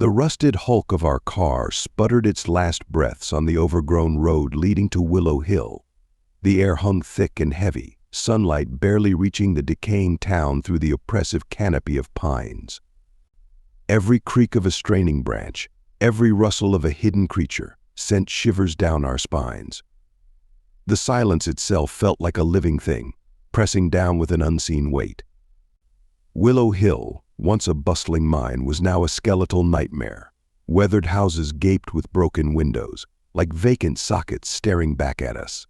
The rusted hulk of our car sputtered its last breaths on the overgrown road leading to Willow Hill. The air hung thick and heavy, sunlight barely reaching the decaying town through the oppressive canopy of pines. Every creak of a straining branch, every rustle of a hidden creature, sent shivers down our spines. The silence itself felt like a living thing, pressing down with an unseen weight. Willow Hill, once a bustling mine, was now a skeletal nightmare. Weathered houses gaped with broken windows, like vacant sockets staring back at us.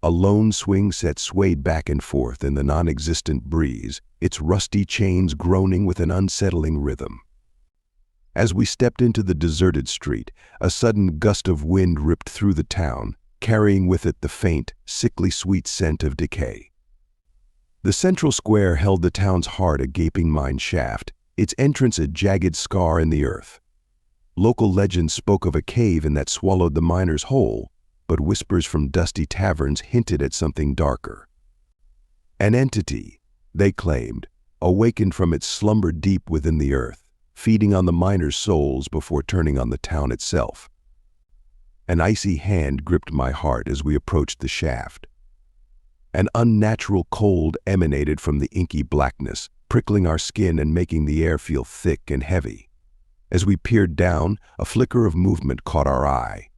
A lone swing set swayed back and forth in the non-existent breeze, its rusty chains groaning with an unsettling rhythm. As we stepped into the deserted street, a sudden gust of wind ripped through the town, carrying with it the faint, sickly sweet scent of decay. The central square held the town's heart, a gaping mine shaft, its entrance a jagged scar in the earth. Local legends spoke of a cave in that swallowed the miners whole, but whispers from dusty taverns hinted at something darker. An entity, they claimed, awakened from its slumber deep within the earth, feeding on the miners' souls before turning on the town itself. An icy hand gripped my heart as we approached the shaft. An unnatural cold emanated from the inky blackness, prickling our skin and making the air feel thick and heavy. As we peered down, a flicker of movement caught our eye.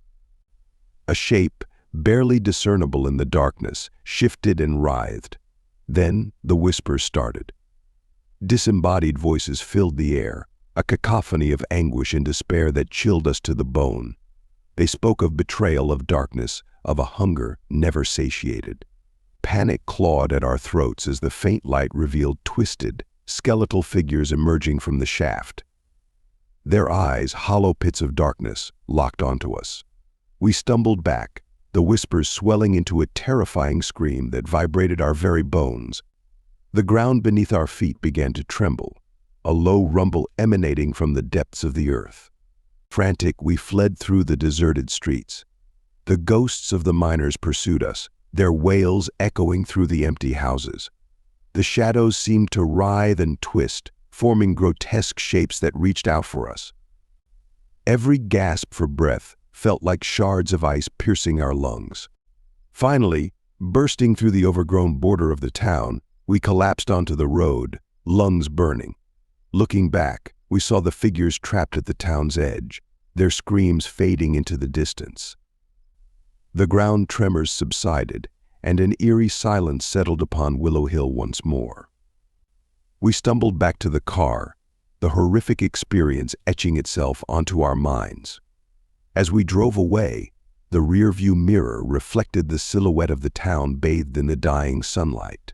A shape, barely discernible in the darkness, shifted and writhed. Then the whispers started. Disembodied voices filled the air, a cacophony of anguish and despair that chilled us to the bone. They spoke of betrayal, of darkness, of a hunger never satiated. Panic clawed at our throats as the faint light revealed twisted, skeletal figures emerging from the shaft. Their eyes, hollow pits of darkness, locked onto us. We stumbled back, the whispers swelling into a terrifying scream that vibrated our very bones. The ground beneath our feet began to tremble, a low rumble emanating from the depths of the earth. Frantic, we fled through the deserted streets. The ghosts of the miners pursued us, their wails echoing through the empty houses. The shadows seemed to writhe and twist, forming grotesque shapes that reached out for us. Every gasp for breath felt like shards of ice piercing our lungs. Finally, bursting through the overgrown border of the town, we collapsed onto the road, lungs burning. Looking back, we saw the figures trapped at the town's edge, their screams fading into the distance. The ground tremors subsided, and an eerie silence settled upon Willow Hill once more. We stumbled back to the car, the horrific experience etching itself onto our minds. As we drove away, the rearview mirror reflected the silhouette of the town bathed in the dying sunlight.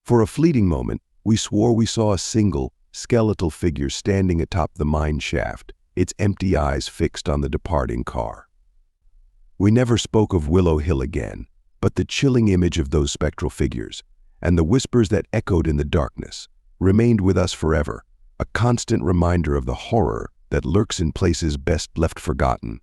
For a fleeting moment, we swore we saw a single, skeletal figure standing atop the mine shaft, its empty eyes fixed on the departing car. We never spoke of Willow Hill again, but the chilling image of those spectral figures, and the whispers that echoed in the darkness, remained with us forever, a constant reminder of the horror that lurks in places best left forgotten.